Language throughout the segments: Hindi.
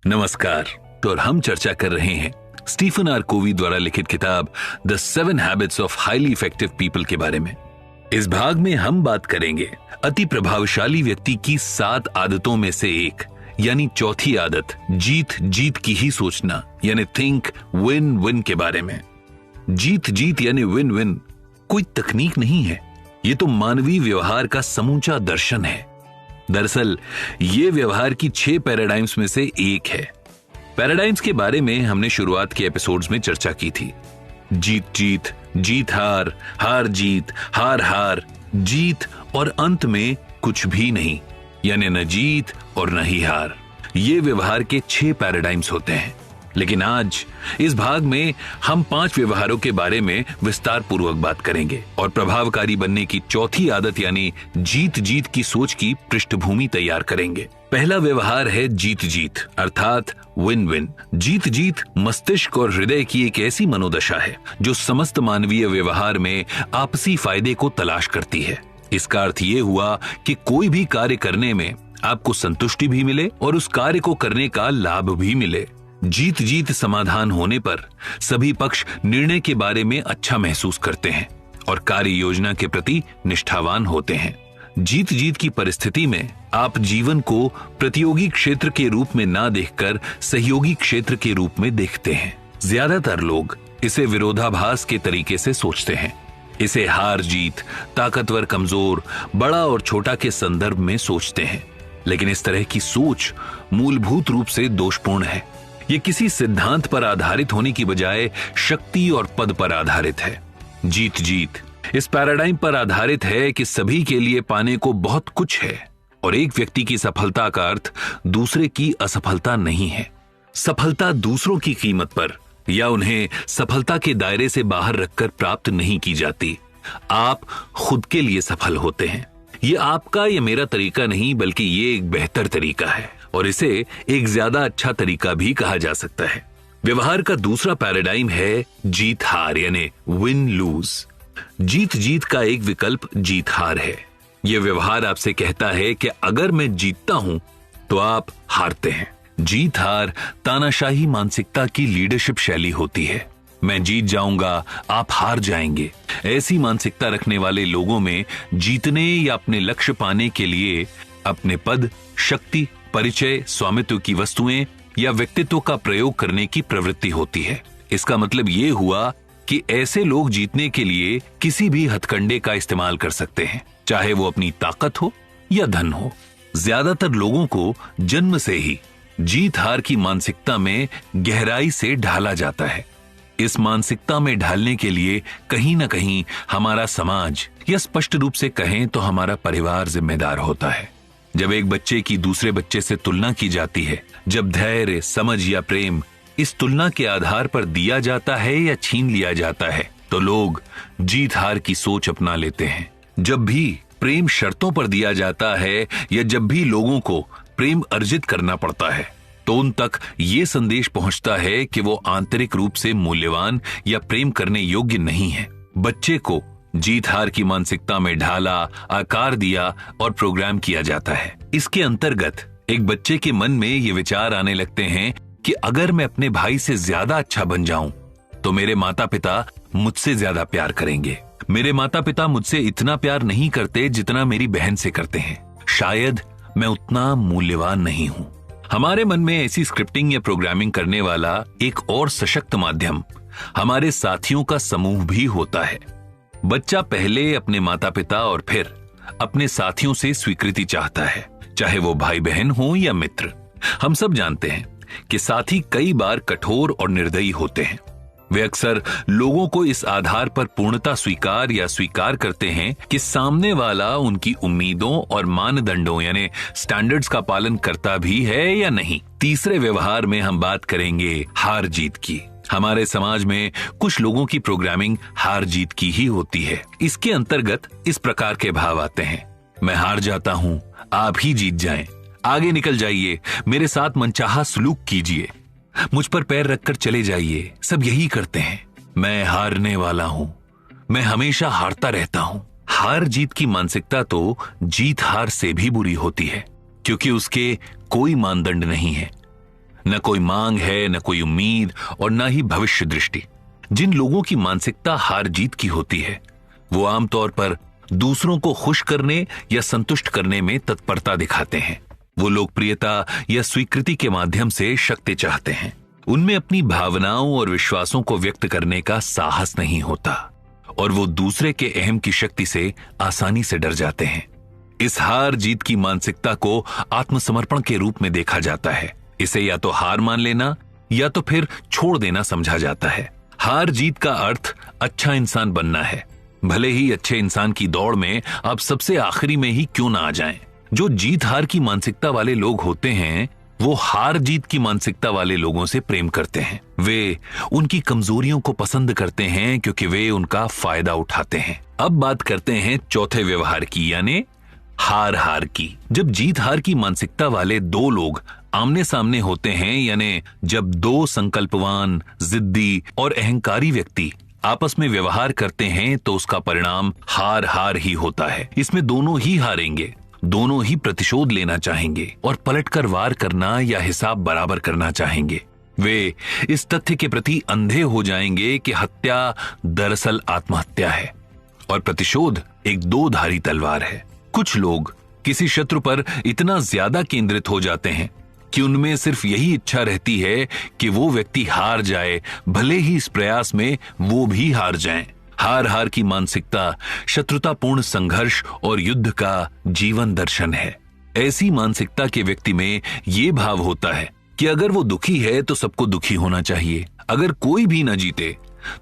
नमस्कार। तो हम चर्चा कर रहे हैं स्टीफन आर कोवी द्वारा लिखित किताब the 7 habits of highly effective people के बारे में। इस भाग में हम बात करेंगे अति प्रभावशाली व्यक्ति की 7 आदतों में से एक यानी चौथी आदत जीत जीत की ही सोचना यानी थिंक विन विन के बारे में। जीत जीत यानी विन विन कोई तकनीक नहीं है, ये तो मानवीय व्यवहार का समूचा दर्शन है। दरअसल ये व्यवहार की 6 पैराडाइम्स में से एक है। पैराडाइम्स के बारे में हमने शुरुआत के एपिसोड्स में चर्चा की थी। जीत जीत, जीत हार, हार जीत, हार हार, जीत और अंत में कुछ भी नहीं यानी न जीत और न ही हार। ये व्यवहार के 6 पैराडाइम्स होते हैं। लेकिन आज इस भाग में हम 5 व्यवहारों के बारे में विस्तार पूर्वक बात करेंगे और प्रभावकारी बनने की चौथी आदत यानी जीत जीत की सोच की पृष्ठभूमि तैयार करेंगे। पहला व्यवहार है जीत जीत अर्थात विन विन। जीत जीत मस्तिष्क और हृदय की एक ऐसी मनोदशा है जो समस्त मानवीय व्यवहार में आपसी फायदे को तलाश करती है। इसका अर्थ ये हुआ कि कोई भी कार्य करने में आपको संतुष्टि भी मिले और उस कार्य को करने का लाभ भी मिले। जीत जीत समाधान होने पर सभी पक्ष निर्णय के बारे में अच्छा महसूस करते हैं और कार्य योजना के प्रति निष्ठावान होते हैं। जीत जीत की परिस्थिति में आप जीवन को प्रतियोगी क्षेत्र के रूप में ना देखकर सहयोगी क्षेत्र के रूप में देखते हैं। ज्यादातर लोग इसे विरोधाभास के तरीके से सोचते हैं। इसे हार जीत, ताकतवर कमजोर, बड़ा और छोटा के संदर्भ में सोचते हैं। लेकिन इस तरह की सोच मूलभूत रूप से दोषपूर्ण है। ये किसी सिद्धांत पर आधारित होने की बजाय शक्ति और पद पर आधारित है। जीत जीत इस पैराडाइम पर आधारित है कि सभी के लिए पाने को बहुत कुछ है और एक व्यक्ति की सफलता का अर्थ दूसरे की असफलता नहीं है। सफलता दूसरों की कीमत पर या उन्हें सफलता के दायरे से बाहर रखकर प्राप्त नहीं की जाती। आप खुद के लिए सफल होते हैं। ये आपका या मेरा तरीका नहीं बल्कि ये एक बेहतर तरीका है और इसे एक ज्यादा अच्छा तरीका भी कहा जा सकता है। व्यवहार का दूसरा पैराडाइम है जीत हार यानी विन लूज। जीत जीत का एक विकल्प जीत हार है। यह व्यवहार आपसे कहता है कि अगर मैं जीतता हूं तो आप हारते हैं। जीत हार तानाशाही मानसिकता की लीडरशिप शैली होती है। मैं जीत जाऊंगा, आप हार जाएंगे। ऐसी मानसिकता रखने वाले लोगों में जीतने या अपने लक्ष्य पाने के लिए अपने पद, शक्ति, परिचय, स्वामित्व की वस्तुएं या व्यक्तित्व का प्रयोग करने की प्रवृत्ति होती है। इसका मतलब यह हुआ कि ऐसे लोग जीतने के लिए किसी भी हथकंडे का इस्तेमाल कर सकते हैं, चाहे वो अपनी ताकत हो या धन हो। ज्यादातर लोगों को जन्म से ही जीत हार की मानसिकता में गहराई से ढाला जाता है। इस मानसिकता में ढालने के लिए कहीं ना कहीं हमारा समाज या स्पष्ट रूप से कहें तो हमारा परिवार जिम्मेदार होता है। जब एक बच्चे की दूसरे बच्चे से तुलना की जाती है, जब धैर्य, समझ या प्रेम इस तुलना के आधार पर दिया जाता है या छीन लिया जाता है तो लोग जीत हार की सोच अपना लेते हैं। जब भी प्रेम शर्तों पर दिया जाता है या जब भी लोगों को प्रेम अर्जित करना पड़ता है तो उन तक ये संदेश पहुंचता है कि वो आंतरिक रूप से मूल्यवान या प्रेम करने योग्य नहीं है। बच्चे को जीत हार की मानसिकता में ढाला, आकार दिया और प्रोग्राम किया जाता है। इसके अंतर्गत एक बच्चे के मन में ये विचार आने लगते हैं कि अगर मैं अपने भाई से ज्यादा अच्छा बन जाऊं तो मेरे माता पिता मुझसे ज्यादा प्यार करेंगे। मेरे माता पिता मुझसे इतना प्यार नहीं करते जितना मेरी बहन से करते हैं। शायद मैं उतना मूल्यवान नहीं हूं। हमारे मन में ऐसी स्क्रिप्टिंग या प्रोग्रामिंग करने वाला एक और सशक्त माध्यम हमारे साथियों का समूह भी होता है। बच्चा पहले अपने माता पिता और फिर अपने साथियों से स्वीकृति चाहता है, चाहे वो भाई बहन हो या मित्र। हम सब जानते हैं कि साथी कई बार कठोर और निर्दयी होते हैं। वे अक्सर लोगों को इस आधार पर पूर्णता स्वीकार या स्वीकार करते हैं कि सामने वाला उनकी उम्मीदों और मानदंडों यानी स्टैंडर्ड्स का पालन करता भी है या नहीं। तीसरे व्यवहार में हम बात करेंगे हार जीत की। हमारे समाज में कुछ लोगों की प्रोग्रामिंग हार जीत की ही होती है। इसके अंतर्गत इस प्रकार के भाव आते हैं, मैं हार जाता हूं, आप ही जीत जाएं, आगे निकल जाइए, मेरे साथ मनचाहा सलूक कीजिए, मुझ पर पैर रखकर चले जाइए, सब यही करते हैं, मैं हारने वाला हूं, मैं हमेशा हारता रहता हूं। हार जीत की मानसिकता तो जीत हार से भी बुरी होती है क्योंकि उसके कोई मानदंड नहीं है। न कोई मांग है, न कोई उम्मीद और न ही भविष्य दृष्टि। जिन लोगों की मानसिकता हार जीत की होती है वो आमतौर पर दूसरों को खुश करने या संतुष्ट करने में तत्परता दिखाते हैं। वो लोकप्रियता या स्वीकृति के माध्यम से शक्ति चाहते हैं। उनमें अपनी भावनाओं और विश्वासों को व्यक्त करने का साहस नहीं होता और वो दूसरे के अहम की शक्ति से आसानी से डर जाते हैं। इस हार जीत की मानसिकता को आत्मसमर्पण के रूप में देखा जाता है। इसे या तो हार मान लेना या तो फिर छोड़ देना समझा जाता है। हार जीत का अर्थ अच्छा इंसान बनना है, भले ही अच्छे इंसान की दौड़ में आप सबसे आखिरी में ही क्यों ना आ जाएं। जो जीत हार की मानसिकता वाले लोग होते हैं वो हार जीत की मानसिकता वाले लोगों से प्रेम करते हैं। वे उनकी कमजोरियों को पसंद करते हैं क्योंकि वे उनका फायदा उठाते हैं। अब बात करते हैं चौथे व्यवहार की, यानी हार हार की। जब जीत हार की मानसिकता वाले दो लोग आमने सामने होते हैं, यानी जब दो संकल्पवान, जिद्दी और अहंकारी व्यक्ति आपस में व्यवहार करते हैं तो उसका परिणाम हार हार ही होता है। इसमें दोनों ही हारेंगे, दोनों ही प्रतिशोध लेना चाहेंगे और पलटकर वार करना या हिसाब बराबर करना चाहेंगे। वे इस तथ्य के प्रति अंधे हो जाएंगे कि हत्या दरअसल आत्महत्या है और प्रतिशोध एक दो धारी तलवार है। कुछ लोग किसी शत्रु पर इतना ज्यादा केंद्रित हो जाते हैं कि उनमें सिर्फ यही इच्छा रहती है कि वो व्यक्ति हार जाए, भले ही इस प्रयास में वो भी हार जाएं। हार हार की मानसिकता शत्रुतापूर्ण संघर्ष और युद्ध का जीवन दर्शन है। ऐसी मानसिकता के व्यक्ति में ये भाव होता है कि अगर वो दुखी है तो सबको दुखी होना चाहिए, अगर कोई भी न जीते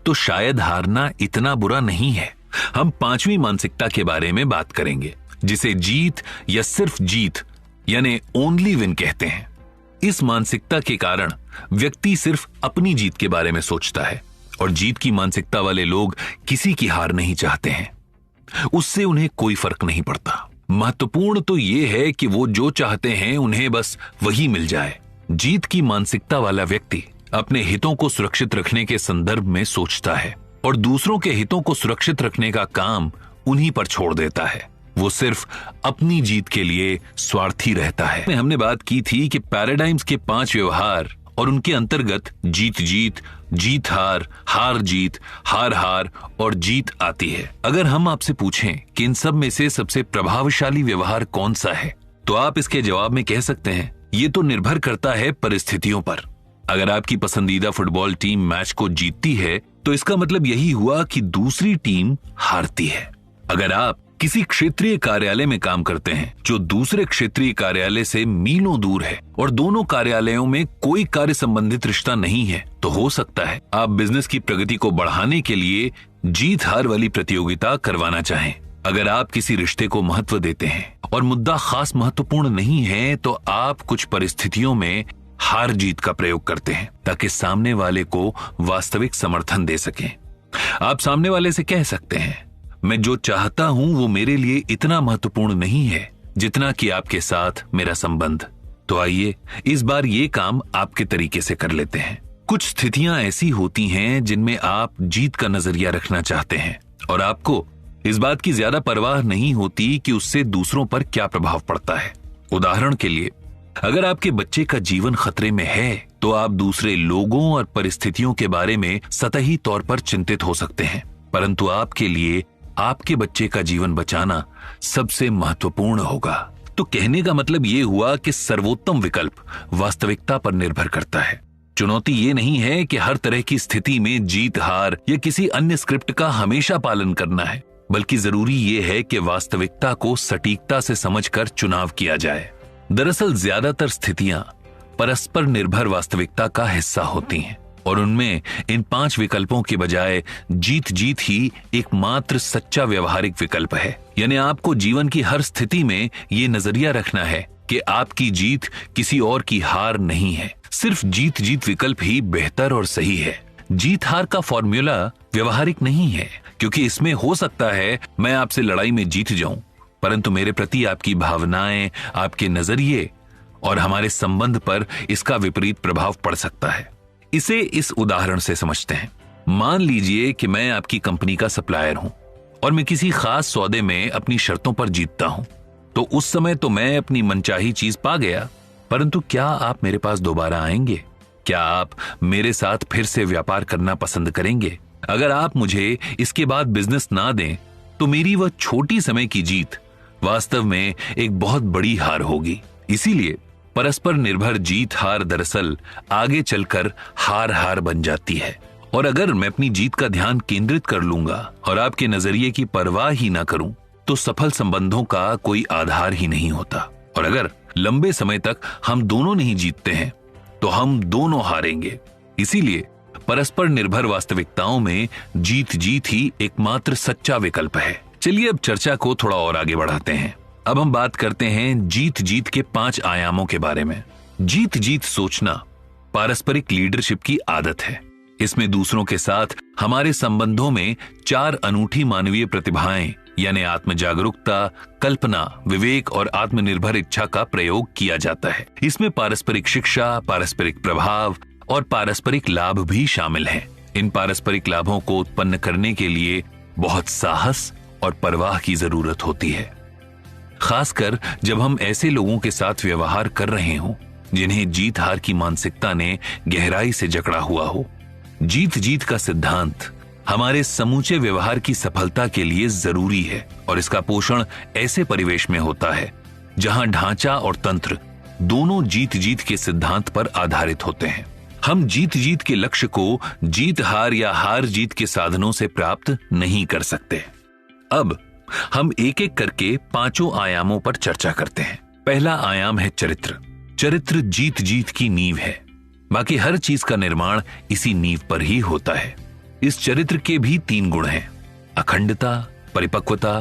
तो शायद हारना इतना बुरा नहीं है। हम पांचवी मानसिकता के बारे में बात करेंगे जिसे जीत या सिर्फ जीत यानी ओनली विन कहते हैं। इस मानसिकता के कारण व्यक्ति सिर्फ अपनी जीत के बारे में सोचता है और जीत की मानसिकता वाले लोग किसी की हार नहीं चाहते हैं। उससे उन्हें कोई फर्क नहीं पड़ता। महत्वपूर्ण तो यह है कि वो जो चाहते हैं उन्हें बस वही मिल जाए। जीत की मानसिकता वाला व्यक्ति अपने हितों को सुरक्षित रखने के संदर्भ में सोचता है और दूसरों के हितों को सुरक्षित रखने का काम उन्हीं पर छोड़ देता है। वो सिर्फ अपनी जीत के लिए स्वार्थी रहता है। हमने बात की थी कि पैराडाइम्स के 5 व्यवहार और उनके अंतर्गत जीत जीत, जीत हार, हार जीत, हार हार और जीत आती है। अगर हम आपसे पूछें कि इन सब में से सबसे प्रभावशाली व्यवहार कौन सा है तो आप इसके जवाब में कह सकते हैं ये तो निर्भर करता है परिस्थितियों पर। अगर आपकी पसंदीदा फुटबॉल टीम मैच को जीतती है तो इसका मतलब यही हुआ कि दूसरी टीम हारती है। अगर आप किसी क्षेत्रीय कार्यालय में काम करते हैं जो दूसरे क्षेत्रीय कार्यालय से मीलों दूर है और दोनों कार्यालयों में कोई कार्य संबंधित रिश्ता नहीं है तो हो सकता है आप बिजनेस की प्रगति को बढ़ाने के लिए जीत हार वाली प्रतियोगिता करवाना चाहें। अगर आप किसी रिश्ते को महत्व देते हैं और मुद्दा खास महत्वपूर्ण नहीं है तो आप कुछ परिस्थितियों में हार जीत का प्रयोग करते हैं ताकि सामने वाले को वास्तविक समर्थन दे सकें। आप सामने वाले से कह सकते हैं मैं जो चाहता हूं वो मेरे लिए इतना महत्वपूर्ण नहीं है जितना कि आपके साथ मेरा संबंध। तो आइए इस बार ये काम आपके तरीके से कर लेते हैं। कुछ स्थितियां ऐसी होती हैं जिनमें आप जीत का नजरिया रखना चाहते हैं और आपको इस बात की ज्यादा परवाह नहीं होती कि उससे दूसरों पर क्या प्रभाव पड़ता है। उदाहरण के लिए अगर आपके बच्चे का जीवन खतरे में है तो आप दूसरे लोगों और परिस्थितियों के बारे में सतही तौर पर चिंतित हो सकते हैं, परंतु आपके लिए आपके बच्चे का जीवन बचाना सबसे महत्वपूर्ण होगा। तो कहने का मतलब यह हुआ कि सर्वोत्तम विकल्प वास्तविकता पर निर्भर करता है। चुनौती ये नहीं है कि हर तरह की स्थिति में जीत हार या किसी अन्य स्क्रिप्ट का हमेशा पालन करना है, बल्कि जरूरी यह है कि वास्तविकता को सटीकता से समझकर चुनाव किया जाए। दरअसल ज्यादातर स्थितियां परस्पर निर्भर वास्तविकता का हिस्सा होती हैं और उनमें इन 5 विकल्पों के बजाय जीत जीत ही एकमात्र सच्चा व्यवहारिक विकल्प है। यानी आपको जीवन की हर स्थिति में ये नजरिया रखना है कि आपकी जीत किसी और की हार नहीं है, सिर्फ जीत जीत विकल्प ही बेहतर और सही है। जीत हार का फॉर्मूला व्यवहारिक नहीं है क्योंकि इसमें हो सकता है मैं आपसे लड़ाई में जीत जाऊं, परंतु मेरे प्रति आपकी भावनाएं, आपके नजरिए और हमारे संबंध पर इसका विपरीत प्रभाव पड़ सकता है। इसे इस उदाहरण से समझते हैं। मान लीजिए कि मैं आपकी कंपनी का सप्लायर हूं और मैं किसी खास सौदे में अपनी शर्तों पर जीतता हूं, तो उस समय तो मैं अपनी मनचाही चीज पा गया, परंतु क्या आप मेरे पास दोबारा आएंगे? क्या आप मेरे साथ फिर से व्यापार करना पसंद करेंगे? अगर आप मुझे इसके बाद बिजनेस ना दें तो मेरी वह छोटी समय की जीत वास्तव में एक बहुत बड़ी हार होगी। इसीलिए परस्पर निर्भर जीत हार दरअसल आगे चलकर हार हार बन जाती है। और अगर मैं अपनी जीत का ध्यान केंद्रित कर लूंगा और आपके नजरिए की परवाह ही ना करूं तो सफल संबंधों का कोई आधार ही नहीं होता। और अगर लंबे समय तक हम दोनों नहीं जीतते हैं तो हम दोनों हारेंगे। इसीलिए परस्पर निर्भर वास्तविकताओं में जीत जीत ही एकमात्र सच्चा विकल्प है। चलिए अब चर्चा को थोड़ा और आगे बढ़ाते हैं। अब हम बात करते हैं जीत जीत के 5 आयामों के बारे में। जीत जीत सोचना पारस्परिक लीडरशिप की आदत है। इसमें दूसरों के साथ हमारे संबंधों में 4 अनूठी मानवीय प्रतिभाएं यानी आत्म जागरूकता, कल्पना, विवेक और आत्मनिर्भर इच्छा का प्रयोग किया जाता है। इसमें पारस्परिक शिक्षा, पारस्परिक प्रभाव और पारस्परिक लाभ भी शामिल हैं। इन पारस्परिक लाभों को उत्पन्न करने के लिए बहुत साहस और परवाह की जरूरत होती है, खासकर जब हम ऐसे लोगों के साथ व्यवहार कर रहे हों जिन्हें जीत हार की मानसिकता ने गहराई से जकड़ा हुआ हो। जीत जीत का सिद्धांत हमारे समूचे व्यवहार की सफलता के लिए जरूरी है और इसका पोषण ऐसे परिवेश में होता है जहां ढांचा और तंत्र दोनों जीत जीत के सिद्धांत पर आधारित होते हैं। हम जीत जीत के लक्ष्य को जीत हार या हार जीत के साधनों से प्राप्त नहीं कर सकते। अब हम एक एक करके 5 आयामों पर चर्चा करते हैं। पहला आयाम है चरित्र। चरित्र जीत जीत की नींव है। बाकी हर चीज का निर्माण इसी नींव पर ही होता है। इस चरित्र के भी 3 गुण हैं: अखंडता, परिपक्वता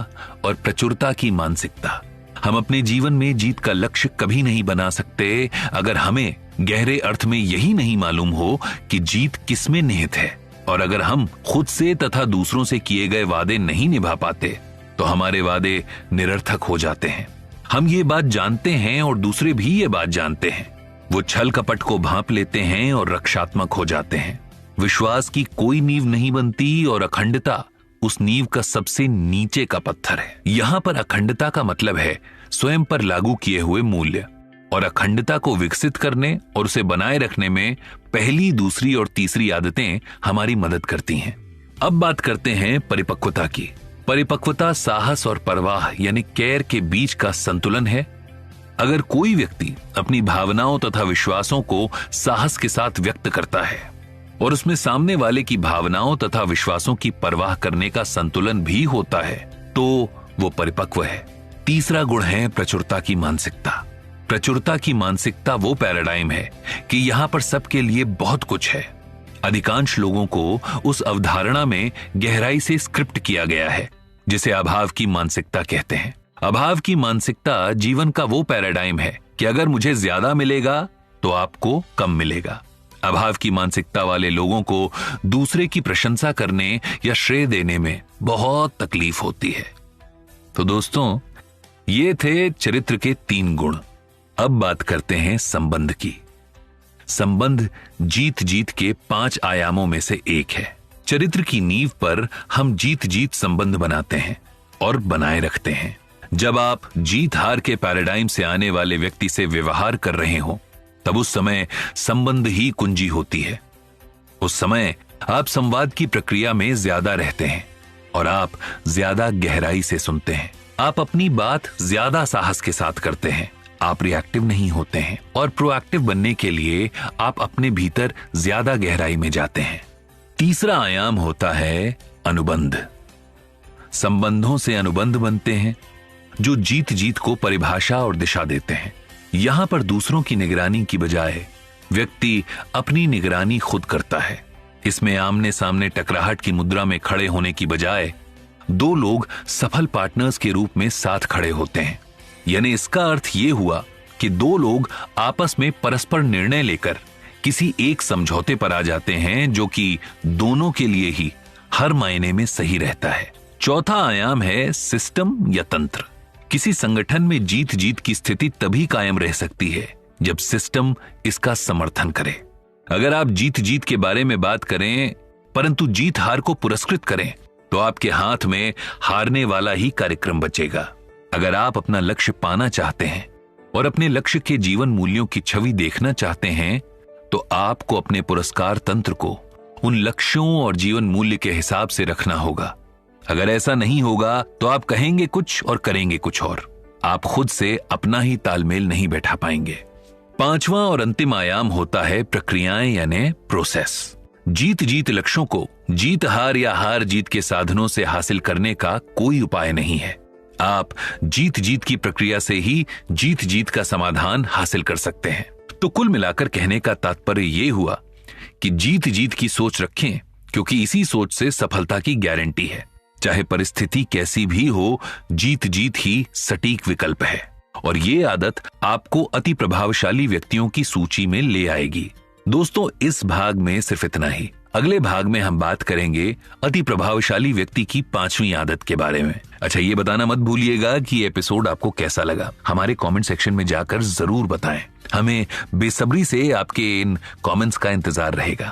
और प्रचुरता की मानसिकता। हम अपने जीवन में जीत का लक्ष्य कभी नहीं बना सकते अगर हमें गहरे अर्थ में यही नहीं मालूम हो कि जीत किसमें निहित है। और अगर हम खुद से तथा दूसरों से किए गए वादे नहीं निभा पाते तो हमारे वादे निरर्थक हो जाते हैं। हम ये बात जानते हैं और दूसरे भी ये बात जानते हैं। वो छल कपट को भांप लेते हैं और रक्षात्मक हो जाते हैं। विश्वास की कोई नींव नहीं बनती और अखंडता उस नींव का सबसे नीचे का पत्थर है। यहां पर अखंडता का मतलब है स्वयं पर लागू किए हुए मूल्य, और अखंडता को विकसित करने और उसे बनाए रखने में पहली, दूसरी और तीसरी आदतें हमारी मदद करती हैं। अब बात करते हैं परिपक्वता की। परिपक्वता साहस और परवाह यानी केयर के बीच का संतुलन है। अगर कोई व्यक्ति अपनी भावनाओं तथा विश्वासों को साहस के साथ व्यक्त करता है और उसमें सामने वाले की भावनाओं तथा विश्वासों की परवाह करने का संतुलन भी होता है तो वो परिपक्व है। तीसरा गुण है प्रचुरता की मानसिकता। प्रचुरता की मानसिकता वो पैराडाइम है कि यहां पर सबके लिए बहुत कुछ है। अधिकांश लोगों को उस अवधारणा में गहराई से स्क्रिप्ट किया गया है जिसे अभाव की मानसिकता कहते हैं। अभाव की मानसिकता जीवन का वो पैराडाइम है कि अगर मुझे ज्यादा मिलेगा तो आपको कम मिलेगा। अभाव की मानसिकता वाले लोगों को दूसरे की प्रशंसा करने या श्रेय देने में बहुत तकलीफ होती है। तो दोस्तों, ये थे चरित्र के 3 गुण। अब बात करते हैं संबंध की। संबंध जीत जीत के 5 आयामों में से एक है। चरित्र की नींव पर हम जीत जीत संबंध बनाते हैं और बनाए रखते हैं। जब आप जीत हार के पैराडाइम से आने वाले व्यक्ति से व्यवहार कर रहे हो तब उस समय संबंध ही कुंजी होती है। उस समय आप संवाद की प्रक्रिया में ज्यादा रहते हैं और आप ज्यादा गहराई से सुनते हैं। आप अपनी बात ज्यादा साहस के साथ करते हैं। आप रिएक्टिव नहीं होते हैं और प्रोएक्टिव बनने के लिए आप अपने भीतर ज्यादा गहराई में जाते हैं। तीसरा आयाम होता है अनुबंध। संबंधों से अनुबंध बनते हैं जो जीत जीत को परिभाषा और दिशा देते हैं। यहां पर दूसरों की निगरानी की बजाय व्यक्ति अपनी निगरानी खुद करता है। इसमें आमने सामने टकराहट की मुद्रा में खड़े होने की बजाय 2 लोग सफल पार्टनर्स के रूप में साथ खड़े होते हैं। यानी इसका अर्थ यह हुआ कि 2 लोग आपस में परस्पर निर्णय लेकर किसी एक समझौते पर आ जाते हैं जो कि दोनों के लिए ही हर मायने में सही रहता है। चौथा आयाम है सिस्टम या तंत्र। किसी संगठन में जीत जीत की स्थिति तभी कायम रह सकती है जब सिस्टम इसका समर्थन करे। अगर आप जीत जीत के बारे में बात करें परंतु जीत हार को पुरस्कृत करें तो आपके हाथ में हारने वाला ही कार्यक्रम बचेगा। अगर आप अपना लक्ष्य पाना चाहते हैं और अपने लक्ष्य के जीवन मूल्यों की छवि देखना चाहते हैं तो आपको अपने पुरस्कार तंत्र को उन लक्ष्यों और जीवन मूल्य के हिसाब से रखना होगा। अगर ऐसा नहीं होगा तो आप कहेंगे कुछ और करेंगे कुछ और। आप खुद से अपना ही तालमेल नहीं बैठा पाएंगे। पांचवा और अंतिम आयाम होता है प्रक्रियाएं यानी प्रोसेस। जीत जीत लक्ष्यों को जीत हार या हार जीत के साधनों से हासिल करने का कोई उपाय नहीं है। आप जीत जीत की प्रक्रिया से ही जीत जीत का समाधान हासिल कर सकते हैं। तो कुल मिलाकर कहने का तात्पर्य यह हुआ कि जीत जीत की सोच रखें, क्योंकि इसी सोच से सफलता की गारंटी है। चाहे परिस्थिति कैसी भी हो, जीत जीत ही सटीक विकल्प है। और ये आदत आपको अति प्रभावशाली व्यक्तियों की सूची में ले आएगी। दोस्तों, इस भाग में सिर्फ इतना ही। अगले भाग में हम बात करेंगे अति प्रभावशाली व्यक्ति की 5वीं आदत के बारे में। अच्छा, ये बताना मत भूलिएगा कि ये एपिसोड आपको कैसा लगा। हमारे कमेंट सेक्शन में जाकर जरूर बताएं। हमें बेसब्री से आपके इन कमेंट्स का इंतजार रहेगा।